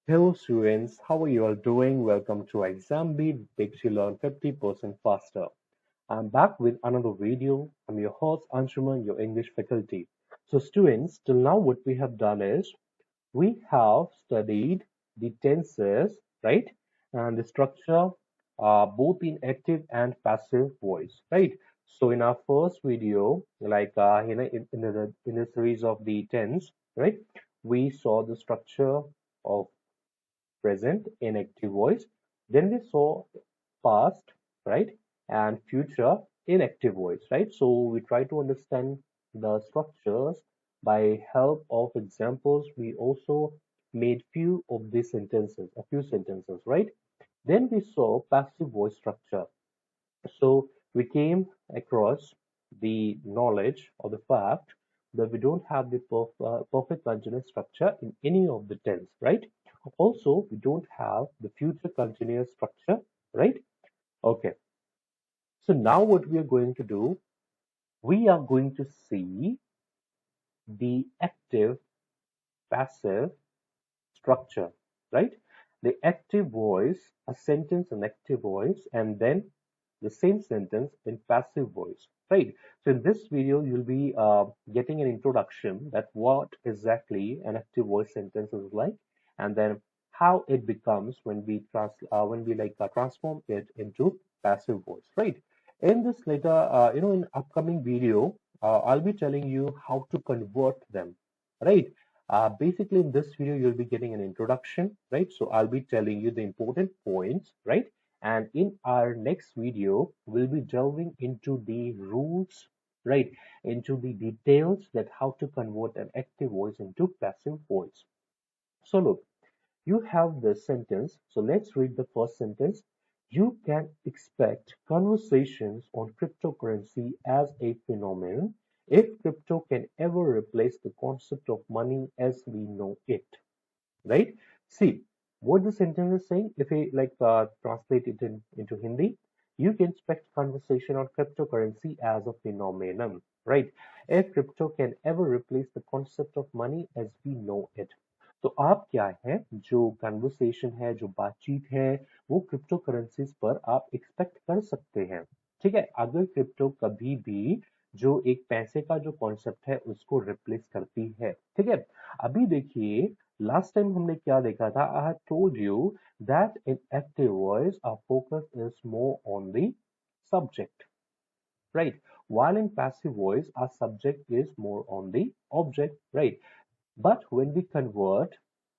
Hello students, how are you all doing? Welcome to ExamBeat makes you learn 50% faster. I'm back with another video. I'm your host Anshuman, your English faculty. So students, till now what we have done is we have studied the tenses, right? And the structure both in active and passive voice, right? So in our first video, in the series of the tense, right? We saw the structure of present in active voice. Then we saw past, right, and future in active voice, right? So we try to understand the structures by help of examples. We also made a few sentences, right? Then we saw passive voice structure. So we came across the knowledge or the fact that we don't have the perfect continuous structure in any of the tense, right? Also, we don't have the future continuous structure, right? Okay. So now what we are going to do, we are going to see the active passive structure, right? The active voice, a sentence in active voice, and then the same sentence in passive voice, right? So in this video, you'll be getting an introduction that what exactly an active voice sentence is like, and then how it becomes when we transform it into passive voice, right? In this later, in upcoming video, I'll be telling you how to convert them, right? Basically, in this video, you'll be getting an introduction, right? So I'll be telling you the important points, right? And in our next video, we'll be delving into the rules, right? Into the details that how to convert an active voice into passive voice. So look, you have this sentence. So let's read the first sentence. You can expect conversations on cryptocurrency as a phenomenon if crypto can ever replace the concept of money as we know it, right? See, what the sentence is saying, if we translate it into Hindi, you can expect conversation on cryptocurrency as a phenomenon, right? If crypto can ever replace the concept of money as we know it. तो आप क्या है जो conversation है जो बातचीत है वो क्रिप्टो करेंसीज पर आप एक्सपेक्ट कर सकते हैं, ठीक है? अगर क्रिप्टो कभी भी जो एक पैसे का जो कॉन्सेप्ट है उसको रिप्लेस करती है, ठीक है? अभी देखिए, लास्ट टाइम हमने क्या देखा था? I have told you that in active voice our focus is more on the subject, right? While in passive voice our subject is more on the object, right? But when we convert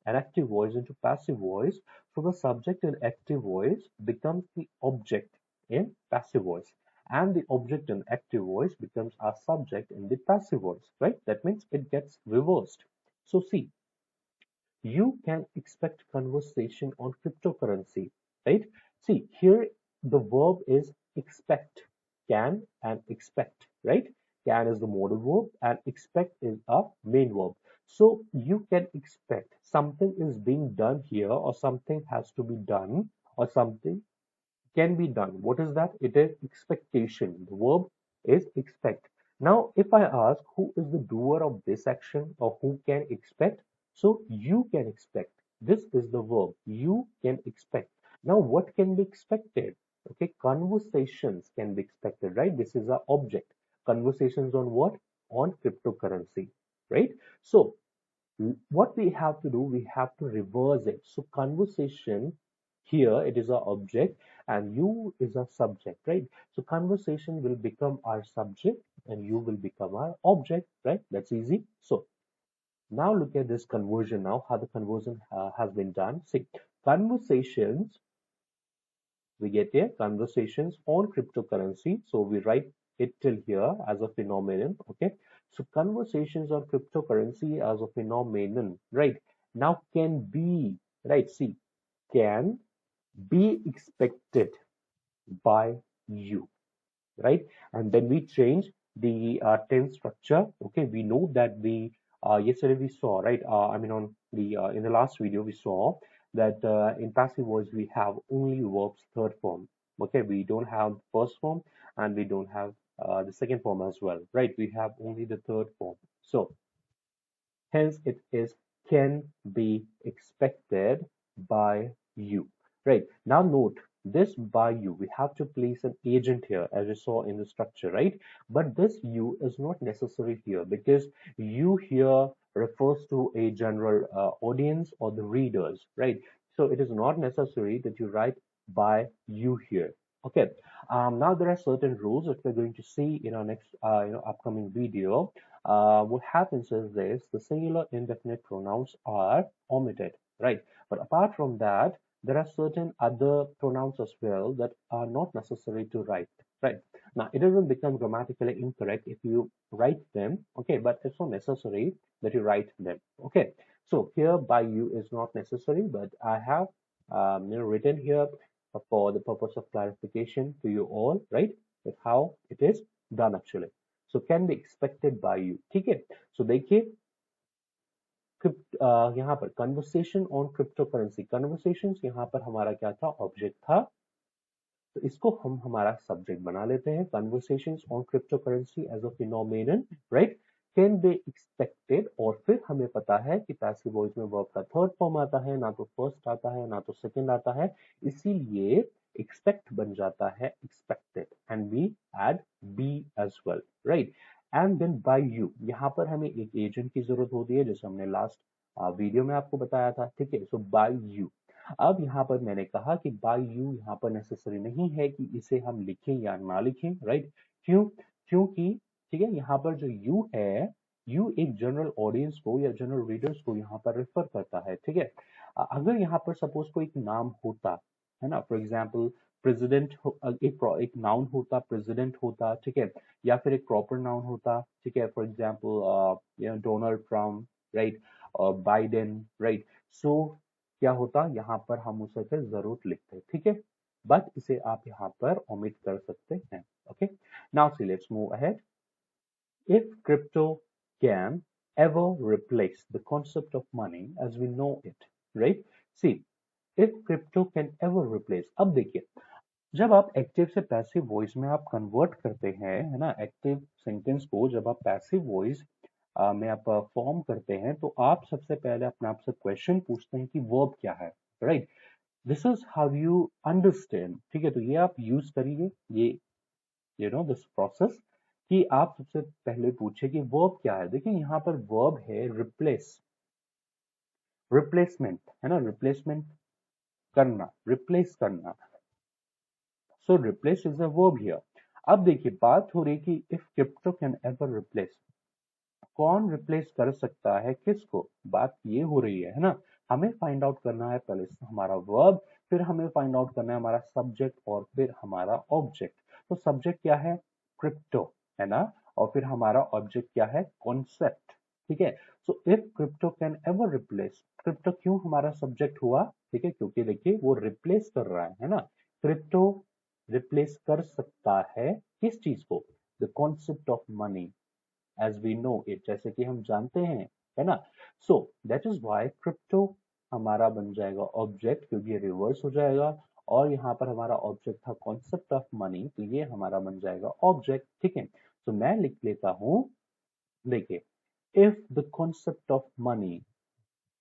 an active voice into passive voice, so the subject in active voice becomes the object in passive voice, and the object in active voice becomes our subject in the passive voice, right? That means it gets reversed. So see, you can expect conversation on cryptocurrency, right? See, here the verb is expect, can and expect, right? Can is the modal verb and expect is a main verb. So you can expect something is being done here, or something has to be done, or something can be done. What is that? It is expectation. The verb is expect. Now, if I ask who is the doer of this action or who can expect, so you can expect. This is the verb. You can expect. Now, what can be expected? Okay, conversations can be expected, right? This is our object. Conversations on what? On cryptocurrency, right? So, what we have to do, we have to reverse it. So conversation, here it is our object and you is our subject, right? So conversation will become our subject and you will become our object, right? That's easy. So now look at this conversion, now how the conversion has been done. See, conversations, we get here conversations on cryptocurrency. So we write it till here as a phenomenon. Okay. So conversations on cryptocurrency as a phenomenon, right? Now can be, right? See, can be expected by you, right? And then we change the tense structure. Okay. We know that the yesterday we saw, right? On the in the last video we saw that in passive voice we have only verbs third form. Okay, we don't have first form and we don't have the second form as well, right? We have only the third form. So hence it is can be expected by you. Right. Now note this by you. We have to place an agent here as we saw in the structure, right? But this you is not necessary here because you here refers to a general audience or the readers, right? So it is not necessary that you write by you here. Okay. Now there are certain rules that we're going to see in our next, upcoming video. What happens is this: the singular indefinite pronouns are omitted, right? But apart from that, there are certain other pronouns as well that are not necessary to write, right? Now, it doesn't become grammatically incorrect if you write them, okay, but it's not necessary that you write them, okay? So here by you is not necessary, but I have written here for the purpose of clarification to you all, right? With how it is done actually. So can be expected by you, ठीक है? So देखिए यहाँ पर conversation on crypto currency, conversation यहाँ पर हमारा क्या था, ऑब्जेक्ट था, तो इसको हम हमारा सब्जेक्ट बना लेते हैं। Conversations on crypto currency as a phenomenon, right, can be expected, और फिर हमें पता है कि पैसिव वॉइस में वर्ब का थर्ड फॉर्म आता है, ना तो फर्स्ट आता है ना तो सेकंड आता है, इसीलिए एक्सपेक्ट बन जाता है expected, and we add be as well, right. And then by you, यहाँ पर हमें एक एजेंट की जरूरत होती है, जैसे हमने लास्ट वीडियो में आपको बताया था, ठीक है। सो बाय यू, अब यहाँ पर मैंने कहा कि बाय यू यहाँ पर नेसेसरी नहीं है कि इसे हम लिखें या ना लिखें, राइट। क्यों? क्योंकि ठीक है, यहाँ पर जो यू है, यू एक जनरल ऑडियंस को या जनरल रीडर्स को यहाँ पर रेफर करता है, ठीक है। अगर यहाँ पर सपोज कोई एक नाम होता है ना, फॉर एग्जाम्पल प्रेसिडेंट, एक नाउन होता, प्रेसिडेंट होता, ठीक है, या फिर एक प्रॉपर नाउन होता, ठीक है, for example Donald Trump, right, और बाइडेन, राइट। सो क्या होता, यहाँ पर हम उसे फिर जरूर लिखते, ठीक है, बट इसे आप यहाँ पर ओमिट कर सकते हैं, okay. Now see let's move ahead. If crypto can ever replace the concept of money as we know it, right? See, if crypto can ever replace, अब देखिए, जब आप एक्टिव से पैसिव वॉइस में आप कन्वर्ट करते हैं, है ना, एक्टिव सेंटेंस को जब आप पैसिव वॉइस में आप फॉर्म करते हैं, तो आप सबसे पहले अपने आप से क्वेश्चन पूछते हैं कि वर्ब क्या है, right. This is how you understand, ठीक है। तो ये आप यूज करिए, ये दिस प्रोसेस, कि आप सबसे पहले पूछे कि वर्ब क्या है। देखिए यहाँ पर वर्ब है रिप्लेस, रिप्लेसमेंट, है ना, रिप्लेसमेंट करना, रिप्लेस करना। सो replace is a verb here. अब देखिए बात हो रही कि if crypto can ever replace, कौन रिप्लेस कर सकता है किसको, बात ये हो रही है ना। हमें फाइंड आउट करना है पहले हमारा वर्ब, फिर हमें फाइंड आउट करना है हमारा सब्जेक्ट, और फिर हमारा ऑब्जेक्ट। तो सब्जेक्ट क्या है, क्रिप्टो, है ना, और फिर हमारा ऑब्जेक्ट क्या है, कॉन्सेप्ट, ठीक है। So if crypto can ever replace, crypto क्यों हमारा सब्जेक्ट हुआ, ठीक है, क्योंकि देखिए वो रिप्लेस कर रहा है ना, क्रिप्टो रिप्लेस कर सकता है किस चीज को, the concept of money as we know it, जैसे कि हम जानते हैं, है ना। So that is why crypto हमारा बन जाएगा ऑब्जेक्ट, क्योंकि ये रिवर्स हो जाएगा, और यहाँ पर हमारा ऑब्जेक्ट था कॉन्सेप्ट ऑफ मनी, तो ये हमारा बन जाएगा ऑब्जेक्ट, ठीक है। तो मैं लिख लेता हूं, देखिए, if the concept of money,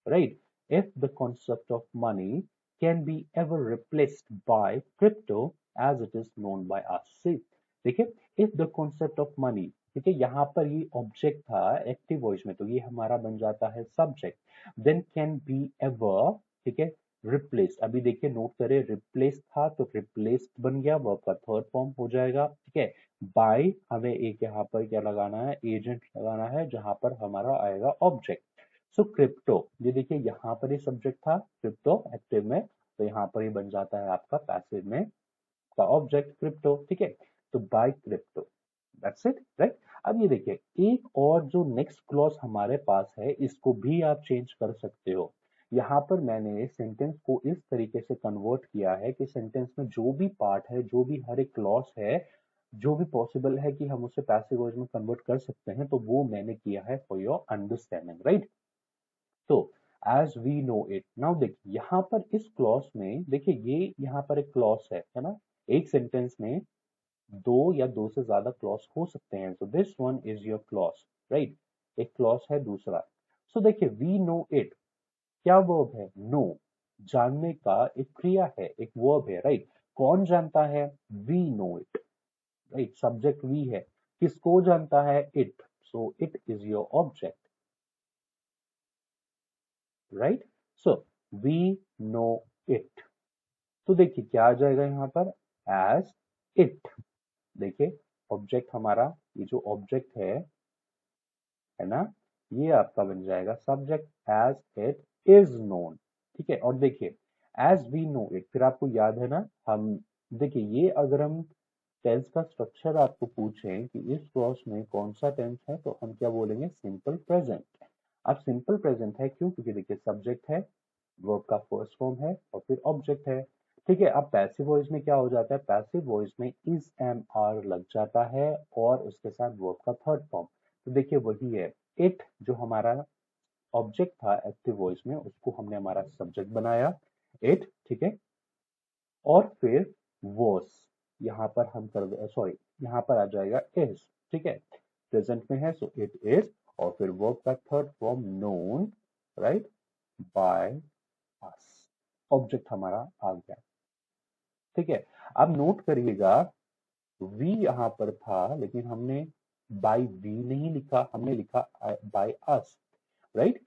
right, if the concept of money can be ever replaced by crypto as it is known by us, see, देखिए, if the concept of money, ठीक है, यहाँ पर ये ऑब्जेक्ट था एक्टिव वॉइस में, तो ये हमारा बन जाता है subject, then can be ever, ठीक है, रिप्लेस, अभी देखिए नोट करें, रिप्लेस था तो रिप्लेस बन गया, वर्ब का थर्ड फॉर्म हो जाएगा, ठीक है। बाय, हमें एक यहाँ पर क्या लगाना है, एजेंट लगाना है, जहां पर हमारा आएगा ऑब्जेक्ट। सो क्रिप्टो, ये देखिए यहाँ पर ये सब्जेक्ट था क्रिप्टो एक्टिव में, तो यहाँ पर ये बन जाता है आपका पैसिव में का ऑब्जेक्ट क्रिप्टो, ठीक है। तो by crypto, that's it, right. अब ये देखिए एक और जो नेक्स्ट क्लॉज हमारे पास है, इसको भी आप चेंज कर सकते हो। यहाँ पर मैंने सेंटेंस को इस तरीके से कन्वर्ट किया है कि सेंटेंस में जो भी पार्ट है, जो भी हर एक क्लॉज है, जो भी पॉसिबल है कि हम उसे पैसिव वॉइस में कन्वर्ट कर सकते हैं, तो वो मैंने किया है फॉर योर अंडरस्टैंडिंग, राइट। तो as we know it, now देखिए यहाँ पर इस क्लॉज में, देखिए ये यहाँ पर एक क्लॉज है ना, एक सेंटेंस में दो या दो से ज्यादा क्लॉज हो सकते हैं, so this one is your clause, right, एक क्लॉज है दूसरा। सो देखिए वी नो इट, क्या वर्ब है, नो, जानने का एक क्रिया है, एक वर्ब है, राइट। कौन जानता है? We know it, right. Subject we है, किसको जानता है? It, so it is your object, right. So we know it, तो देखिए क्या आ जाएगा यहाँ पर? As it. देखिए ऑब्जेक्ट हमारा, ये जो ऑब्जेक्ट है ना, ये आपका बन जाएगा subject, as it is known. ठीक है, और देखिए एज वी नो इट, फिर आपको याद है ना, हम देखिए ये अगर हम टेंस का स्ट्रक्चर आपको पूछें कि इस क्लॉज में कौन सा टेंस है, तो हम क्या बोलेंगे? Simple present. अब सिंपल प्रेजेंट है क्यों? क्योंकि देखिए सब्जेक्ट है, वर्ब का फर्स्ट फॉर्म है और फिर ऑब्जेक्ट है। ठीक है, अब पैसिव वॉइस में क्या हो जाता है? पैसिव वॉइस में इज एम आर लग जाता है और उसके साथ वर्ब का थर्ड फॉर्म। तो देखिए वही है, इट जो हमारा ऑब्जेक्ट था एक्टिव वॉइस में, उसको हमने हमारा सब्जेक्ट बनाया, इट। ठीक है, और फिर वॉस यहाँ पर हम कर, सॉरी यहाँ पर आ जाएगा इज। ठीक है, प्रेजेंट में है सो इट इज, और फिर वर्ब का third form known, right, by us. Object हमारा आ गया। ठीक है, अब नोट करिएगा, वी यहाँ पर था लेकिन हमने बाय वी नहीं लिखा, हमने लिखा by us, right.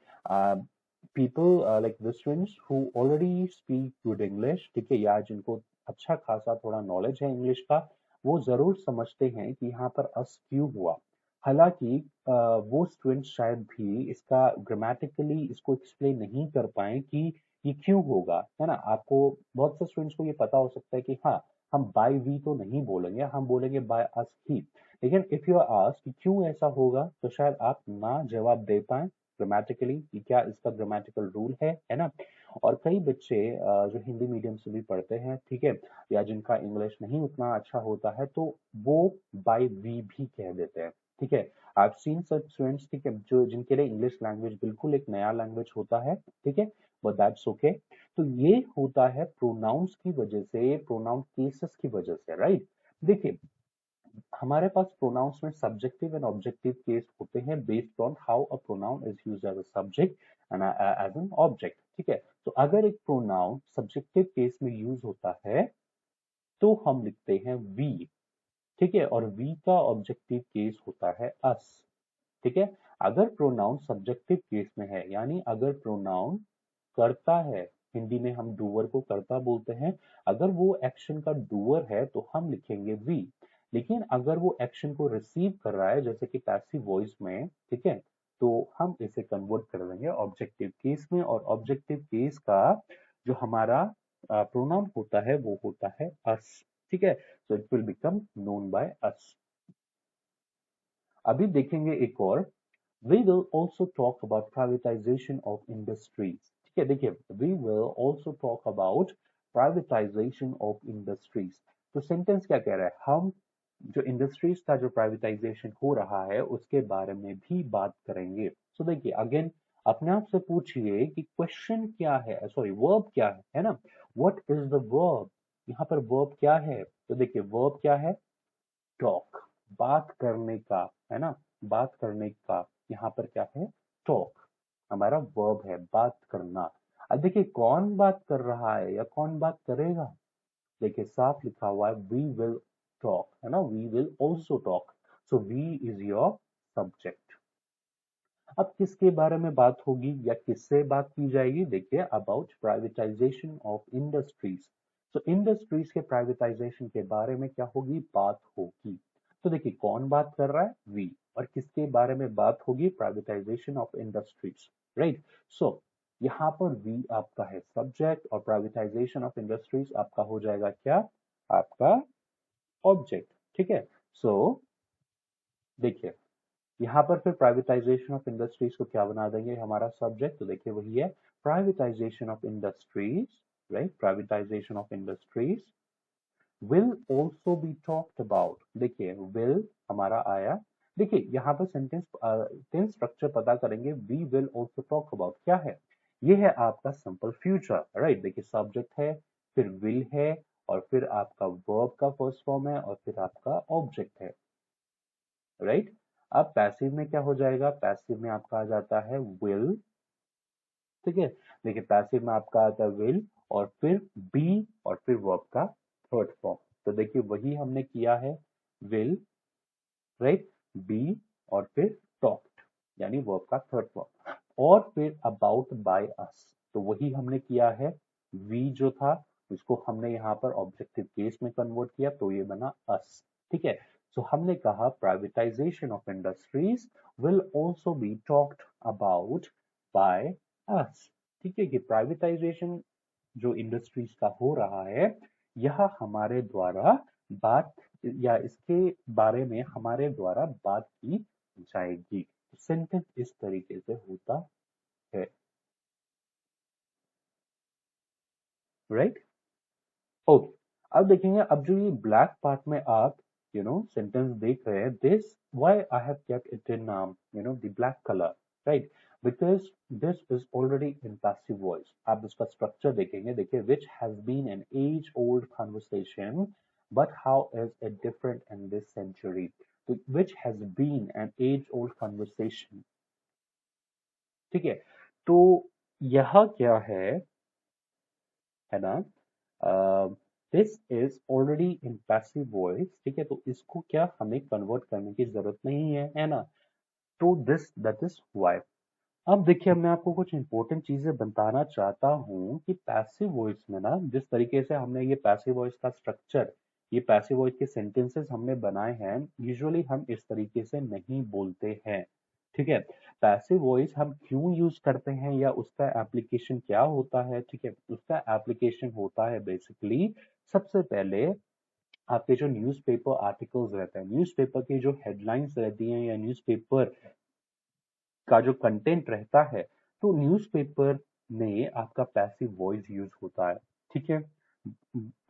People like the students who already speak good English, ठीक है, या जिनको अच्छा खासा थोड़ा नॉलेज है इंग्लिश का, वो जरूर समझते हैं कि यहाँ पर अस क्यों हुआ। हालांकि वो स्टूडेंट्स शायद भी इसका ग्रामेटिकली इसको एक्सप्लेन नहीं कर पाए कि ये क्यों होगा, है ना। आपको बहुत से स्टूडेंट्स को ये पता हो सकता है कि हाँ, हम बाय वी तो नहीं बोलेंगे, हम बोलेंगे बाय अस ही। लेकिन इफ यू आर आस्क्ड कि क्यों ऐसा होगा, तो शायद आप ना जवाब दे पाए ग्रामेटिकली कि क्या इसका ग्रामेटिकल रूल है ना। और कई बच्चे जो हिंदी मीडियम से भी पढ़ते हैं, ठीक है, या जिनका इंग्लिश नहीं उतना अच्छा होता है, तो वो बाय वी भी कह देते हैं। ठीक है, आई सीन सच स्टूडेंट्स, ठीक है, जो जिनके लिए इंग्लिश लैंग्वेज बिल्कुल एक नया लैंग्वेज होता है, ठीक है, बट दैट्स ओके। तो ये होता है प्रोनाउंस की वजह से, प्रोनाउन केसेस की वजह से, राइट। देखिए हमारे पास प्रोनाउंस में सब्जेक्टिव एंड ऑब्जेक्टिव केस होते हैं based on how a pronoun is used as a subject and as an object. ठीक है, तो अगर एक प्रोनाउन सब्जेक्टिव केस में यूज होता है तो हम लिखते हैं वी। ठीक है, और वी का ऑब्जेक्टिव केस होता है अस। ठीक है, अगर प्रोनाउन सब्जेक्टिव केस में है, यानी अगर प्रोनाउन करता है, हिंदी में हम डूअर को करता बोलते हैं, अगर वो एक्शन का डूअर है तो हम लिखेंगे वी। लेकिन अगर वो एक्शन को रिसीव कर रहा है, जैसे कि पैसिव वॉइस में, ठीक है, तो हम इसे कन्वर्ट कर देंगे ऑब्जेक्टिव केस में, और ऑब्जेक्टिव केस का जो हमारा प्रोनाउन होता है वो होता है अस। ठीक है, so it will become known by us. अभी देखेंगे एक और, we will also talk about privatization of industries। ठीक है, देखिए we will also talk about privatization of industries। तो सेंटेंस क्या कह रहा है? हम जो इंडस्ट्रीज का जो प्राइवेटाइजेशन हो रहा है उसके बारे में भी बात करेंगे। सो देखिए अगेन अपने आप से पूछिए कि क्वेश्चन क्या है, सॉरी वर्ब क्या है ना। What is the verb? यहाँ पर वर्ब क्या है? तो देखिए वर्ब क्या है? टॉक, बात करने का, है ना, बात करने का। यहाँ पर क्या है? टॉक हमारा वर्ब है, बात करना। अब देखिए कौन बात कर रहा है या कौन बात करेगा? देखिए साफ लिखा हुआ है वी विल टॉक, है ना, we will also talk. So we is your subject. अब किसके बारे में बात होगी या किससे बात की जाएगी? देखिए अबाउट प्राइवेटाइजेशन ऑफ इंडस्ट्रीज। तो इंडस्ट्रीज के प्राइवेटाइजेशन के बारे में क्या होगी? बात होगी। तो देखिए कौन बात कर रहा है? वी। और किसके बारे में बात होगी? Privatization of industries, right. So यहाँ पर वी आपका है सब्जेक्ट और प्राइवेटाइजेशन ऑफ इंडस्ट्रीज आपका हो जाएगा क्या? आपका ऑब्जेक्ट। ठीक है, सो देखिए यहाँ पर फिर प्राइवेटाइजेशन ऑफ इंडस्ट्रीज को क्या बना देंगे? हमारा सब्जेक्ट। तो देखिए वही है privatisation of industries, right. Privatisation of industries will also be talked about. देखिए विल हमारा आया। देखिए यहाँ पर सेंटेंस टेंस स्ट्रक्चर पता करेंगे, we will also talk about क्या है? ये है आपका सिंपल फ्यूचर, राइट। देखिए सब्जेक्ट है, फिर विल है, और फिर आपका वर्ब का फर्स्ट फॉर्म है, और फिर आपका ऑब्जेक्ट है, राइट। अब पैसिव में क्या हो जाएगा? पैसिव में आपका आ जाता है विल, ठीक है। देखिए पैसिव में आपका आता है विल और फिर बी और फिर वर्ब का थर्ड फॉर्म। तो देखिए वही हमने किया है, विल, राइट, बी और फिर टॉक्ड यानी वर्ब का थर्ड फॉर्म, और फिर अबाउट बाय अस, तो वही हमने किया है। वी जो था उसको हमने यहाँ पर ऑब्जेक्टिव केस में कन्वर्ट किया तो ये बना अस, ठीक है। सो हमने कहा privatisation of industries will also be talked about by us, ठीक है। कि प्राइवेटाइजेशन जो इंडस्ट्रीज का हो रहा है यह हमारे द्वारा बात या इसके बारे में हमारे द्वारा बात की जाएगी। सेंटेंस इस तरीके से होता है, राइट। ओके, अब देखेंगे, अब जो ये ब्लैक पार्ट में आप सेंटेंस देख रहे हैं, this why I have kept it in the black colour, right, because this is already in passive voice. आप इसका स्ट्रक्चर देखेंगे, देखिए which has been an age old conversation but how is it different in this century. तो which has been an age old conversation, ठीक है। तो यह क्या है ना, this is already in passive voice, ठीक है। तो इसको क्या हमें कन्वर्ट करने की जरूरत नहीं है ना। तो दिस दैट इज वाई। अब देखिए मैं आपको कुछ इंपॉर्टेंट चीजें बताना चाहता हूँ कि पैसिव वॉइस में ना, जिस तरीके से हमने ये पैसिव वॉइस का स्ट्रक्चर, ये पैसिव वॉइस के सेंटेंसेस हमने बनाए हैं, यूजुअली हम इस तरीके से नहीं बोलते हैं, ठीक है। पैसिव वॉइस हम क्यों यूज करते हैं या उसका एप्लीकेशन क्या होता है, ठीक है। उसका एप्लीकेशन होता है बेसिकली, सबसे पहले आपके जो न्यूज़पेपर आर्टिकल्स रहते हैं, न्यूज़पेपर की जो हेडलाइंस रहती हैं या न्यूज़पेपर का जो कंटेंट रहता है, तो न्यूज़पेपर में आपका पैसिव वॉइस यूज होता है, ठीक है।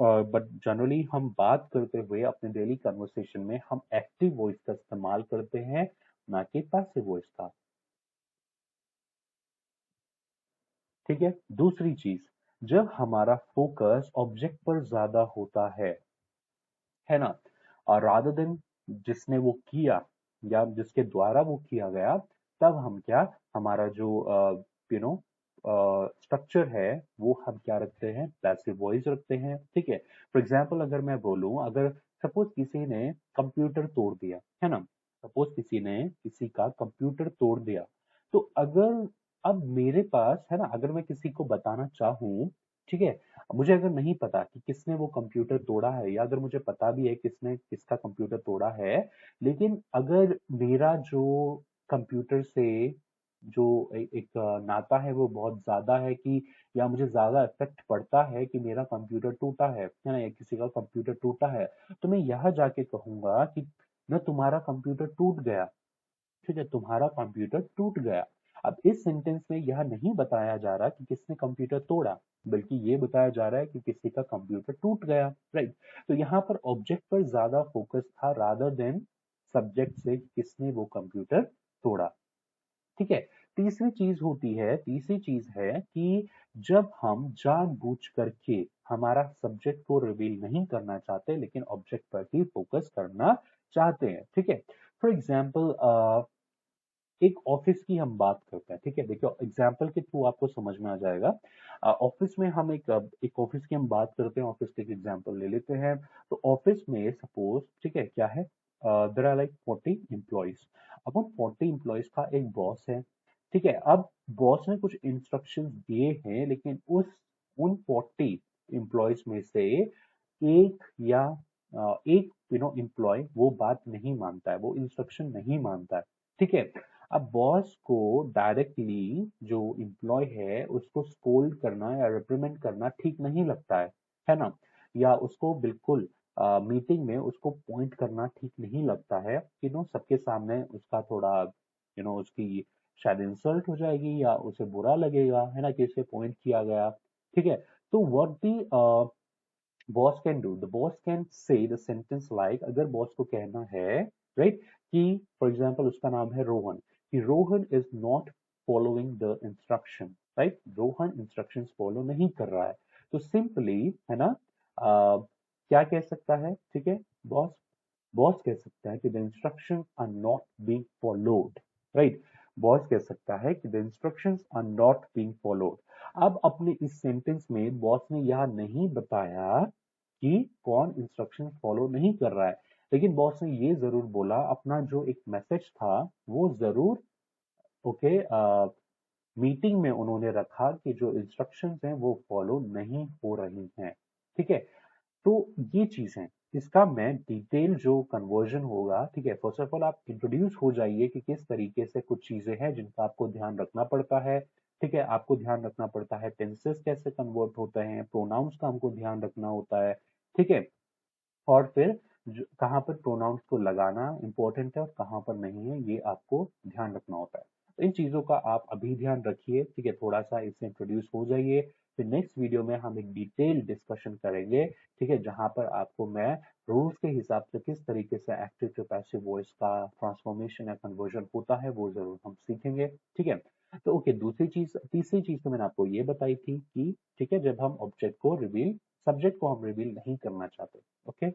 बट जनरली हम बात करते हुए अपने डेली कन्वर्सेशन में हम एक्टिव वॉइस का इस्तेमाल करते हैं, ना कि पैसिव वॉइस का, ठीक है। दूसरी चीज, जब हमारा फोकस ऑब्जेक्ट पर ज्यादा होता है ना, और रादर देन जिसने वो किया या जिसके द्वारा वो किया गया, तब हम क्या, हमारा जो यू नो स्ट्रक्चर है वो हम क्या रखते हैं, पैसिव वॉइस रखते हैं, ठीक है। फॉर एग्जांपल अगर मैं बोलूं, अगर सपोज किसी ने कंप्यूटर तोड़ दिया है ना, सपोज किसी ने किसी का कंप्यूटर तोड़ दिया, तो अगर अब मेरे पास है ना, अगर मैं किसी को बताना चाहूँ, ठीक है, मुझे अगर नहीं पता कि किसने वो कंप्यूटर तोड़ा है, या अगर मुझे पता भी है किसने किसका कंप्यूटर तोड़ा है, लेकिन अगर मेरा जो कंप्यूटर से जो एक नाता है वो बहुत ज्यादा है, कि या मुझे ज्यादा इफेक्ट पड़ता है कि मेरा कंप्यूटर टूटा है ना, या किसी का कंप्यूटर टूटा है, तो मैं यह जाके कहूंगा कि न तुम्हारा कंप्यूटर टूट गया, ठीक है, तुम्हारा कंप्यूटर टूट गया। अब इस सेंटेंस में यह नहीं बताया जा रहा कि किसने कंप्यूटर तोड़ा, बल्कि ये बताया जा रहा है कि किसी का कंप्यूटर टूट गया, राइट। तो यहाँ पर ऑब्जेक्ट पर ज्यादा फोकस था रादर देन सब्जेक्ट से कि किसने वो कंप्यूटर तोड़ा, ठीक है। तीसरी चीज है कि जब हम जानबूझ करके हमारा सब्जेक्ट को रिवील नहीं करना चाहते, लेकिन ऑब्जेक्ट पर ही फोकस करना चाहते हैं, ठीक है। फॉर एग्जाम्पल एक ऑफिस की हम बात करते हैं, ठीक है। देखिए एग्जाम्पल के थ्रू आपको समझ में आ जाएगा। ऑफिस में हम एक ऑफिस की हम बात करते हैं, ऑफिस के एग्जाम्पल ले लेते हैं। तो ऑफिस में सपोज, ठीक है, क्या है, देयर आर लाइक 40 एम्प्लॉइज। अब उन 40 एम्प्लॉइज का एक बॉस है, ठीक है। अब बॉस ने कुछ इंस्ट्रक्शंस दिए हैं, लेकिन उस उन 40 एम्प्लॉइज में से एक या एक एम्प्लॉय वो बात नहीं मानता है, वो इंस्ट्रक्शन नहीं मानता है, ठीक है। अब बॉस को डायरेक्टली जो एम्प्लॉय है उसको स्कोल्ड करना या रिप्रीमेंड करना ठीक नहीं लगता है ना, या उसको बिल्कुल मीटिंग में उसको पॉइंट करना ठीक नहीं लगता है, सबके सामने उसका थोड़ा उसकी शायद इंसल्ट हो जाएगी या उसे बुरा लगेगा, है ना, कि इसे पॉइंट किया गया, ठीक है। तो what the boss can do, the boss can say the sentence like, अगर बॉस को कहना है, राइट, कि फॉर एग्जांपल उसका नाम है रोहन, कि Rohan is not following the instruction, right, Rohan instructions follow नहीं कर रहा है, तो सिंपली है ना, क्या कह सकता है, ठीक है, बॉस बॉस कह सकता है कि the instruction are not being followed, right. Boss कह सकता है कि the instructions are not being followed. अब अपने इस सेंटेंस में बॉस ने यह नहीं बताया कि कौन इंस्ट्रक्शन फॉलो नहीं कर रहा है, लेकिन बॉस ने ये जरूर बोला, अपना जो एक मैसेज था वो जरूर ओके मीटिंग में उन्होंने रखा कि जो इंस्ट्रक्शंस हैं वो फॉलो नहीं हो रही हैं। ठीक है, तो ये चीज है, इसका मैं डिटेल जो कन्वर्जन होगा, ठीक है, फर्स्ट ऑफ ऑल आप इंट्रोड्यूस हो जाइए कि किस तरीके से कुछ चीजें हैं जिनका आपको ध्यान रखना पड़ता है। ठीक है, आपको ध्यान रखना पड़ता है टेंसेस कैसे कन्वर्ट होते हैं, प्रोनाउंस का हमको ध्यान रखना होता है। ठीक है, और फिर कहाँ पर प्रोनाउंस को लगाना इंपॉर्टेंट है और कहाँ पर नहीं है, ये आपको ध्यान रखना होता है। तो इन चीजों का आप अभी ध्यान रखिए। ठीक है, थोड़ा सा इससे इंट्रोड्यूस हो जाइए, फिर नेक्स्ट वीडियो में हम एक डिटेल डिस्कशन करेंगे। ठीक है, जहां पर आपको मैं रूल्स के हिसाब से किस तरीके से एक्टिव टू पैसिव वॉइस का ट्रांसफॉर्मेशन या कन्वर्जन होता है वो जरूर हम सीखेंगे। ठीक है, तो ओके, दूसरी चीज, तीसरी चीज तो मैंने आपको ये बताई थी कि ठीक है, जब हम ऑब्जेक्ट को रिवील सब्जेक्ट को हम रिवील नहीं करना चाहते। ओके,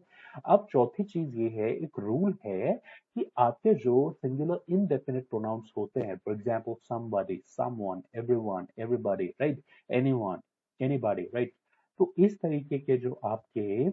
अब चौथी चीज ये है, एक रूल है कि आपके जो सिंगुलर इनडेफिनिट प्रोनाउंस होते हैं, for example somebody, someone, everyone, everybody, right, anyone, anybody, right, तो इस तरीके के जो आपके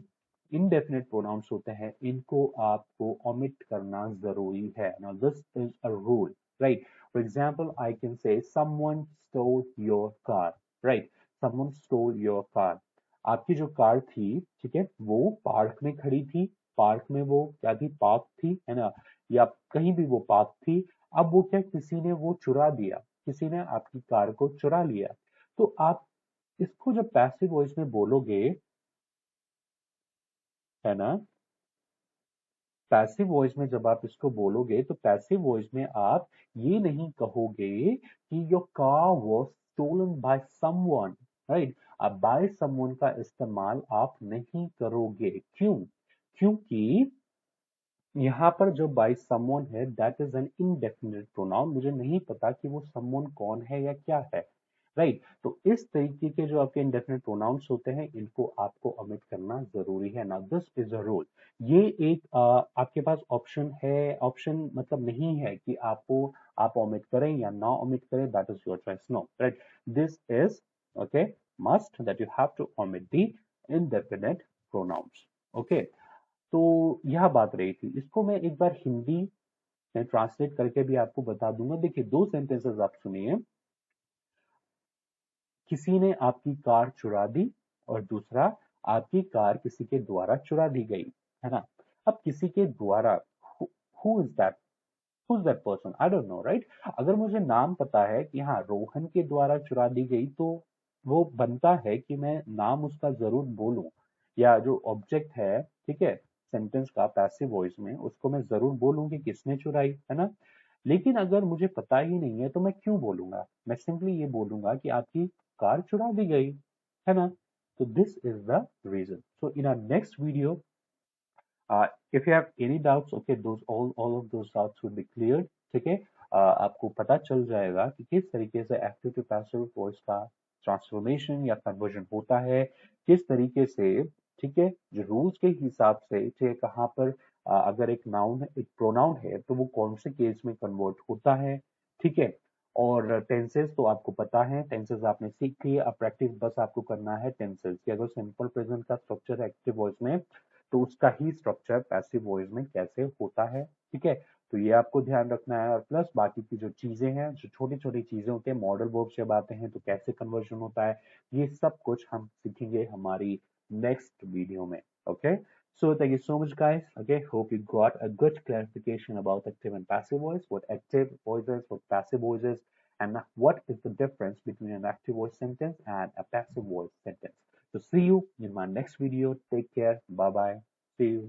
इनडेफिनिट प्रोनाउंस होते हैं इनको आपको ओमिट करना जरूरी है। Now this is a rule, right, for example I can say someone stole your car, right, someone stole your car, आपकी जो कार थी, ठीक है, वो पार्क में खड़ी थी, पार्क में वो क्या थी, पार्क थी, है ना, या कहीं भी वो पार्क थी। अब वो क्या, किसी ने वो चुरा दिया, किसी ने आपकी कार को चुरा लिया। तो आप इसको जब पैसिव वॉइस में बोलोगे, है ना, पैसिव वॉइस में जब आप इसको बोलोगे तो पैसिव वॉइस में आप ये नहीं कहोगे कि your car was stolen by someone, right, अब बाय समवन का इस्तेमाल आप नहीं करोगे। क्यों? क्योंकि यहाँ पर जो बाय समवन है that is an indefinite pronoun, मुझे नहीं पता कि वो समवन कौन है या क्या है, राइट, तो इस तरीके के जो आपके इंडेफिनिट प्रोनाउंस होते हैं इनको आपको ओमिट करना जरूरी है। Now this is a rule, ये एक आपके पास ऑप्शन है, ऑप्शन मतलब नहीं है कि आपको आप ओमिट करें या ना ओमिट करें, that is your choice, no, right, this is okay must that you have to omit the indefinite pronouns। Okay, तो यह बात रही थी, इसको मैं एक बार हिंदी में ट्रांसलेट करके भी आपको बता दूंगा। देखिए, दो सेंटेंसेस आप सुनिए, किसी ने आपकी कार चुरा दी और दूसरा, आपकी कार किसी के द्वारा चुरा दी गई, है ना। अब किसी के द्वारा, who is that, who is that person, I don't know, right. अगर मुझे नाम पता है कि हाँ रोहन के द्वारा चुरा दी गई, तो वो बनता है कि मैं नाम उसका जरूर बोलूं, या जो ऑब्जेक्ट है, ठीक है, सेंटेंस का पैसिव वॉइस में उसको मैं जरूर बोलूं कि किसने चुराई, है ना। लेकिन अगर मुझे पता ही नहीं है तो मैं क्यों बोलूंगा, मैं सिंपली ये बोलूंगा कि आपकी कार चुरा दी गई, है ना। तो this is the reason. So in our next video, if you have any doubts, okay, those all of those doubts will be cleared। ठीक है, आपको पता चल जाएगा कि किस तरीके से एक्टिव टू पैसिव वॉइस का ट्रांसफॉर्मेशन या कन्वर्जन होता है, किस तरीके से, ठीक है, जो रूल्स के हिसाब से, ठीक है, कहाँ पर अगर एक नाउन एक प्रोनाउन है तो वो कौन से केस में कन्वर्ट होता है, ठीक है। और टेंसेस तो आपको पता है, टेंसेस आपने सीख लिए, अब प्रैक्टिस बस आपको करना है टेंसेस की। अगर सिंपल प्रेजेंट का स्ट्रक्चर एक्टिव वॉइस में, तो उसका ही स्ट्रक्चर पैसिव वॉइस में कैसे होता है, ठीक है। तो ये आपको ध्यान रखना है, और प्लस बाकी की जो चीजें हैं, जो छोटी छोटी चीजें होती हैं, मॉडल वर्ब जब आते हैं तो कैसे कन्वर्जन होता है, ये सब कुछ हम सीखेंगे हमारी नेक्स्ट वीडियो में। Okay, so thank you so much guys, okay, hope you got a good clarification about active and passive voice, what active voices, what passive voices, and what is the difference between an active voice sentence and a passive voice sentence. So see you in my next video. Take care. Bye bye. See you.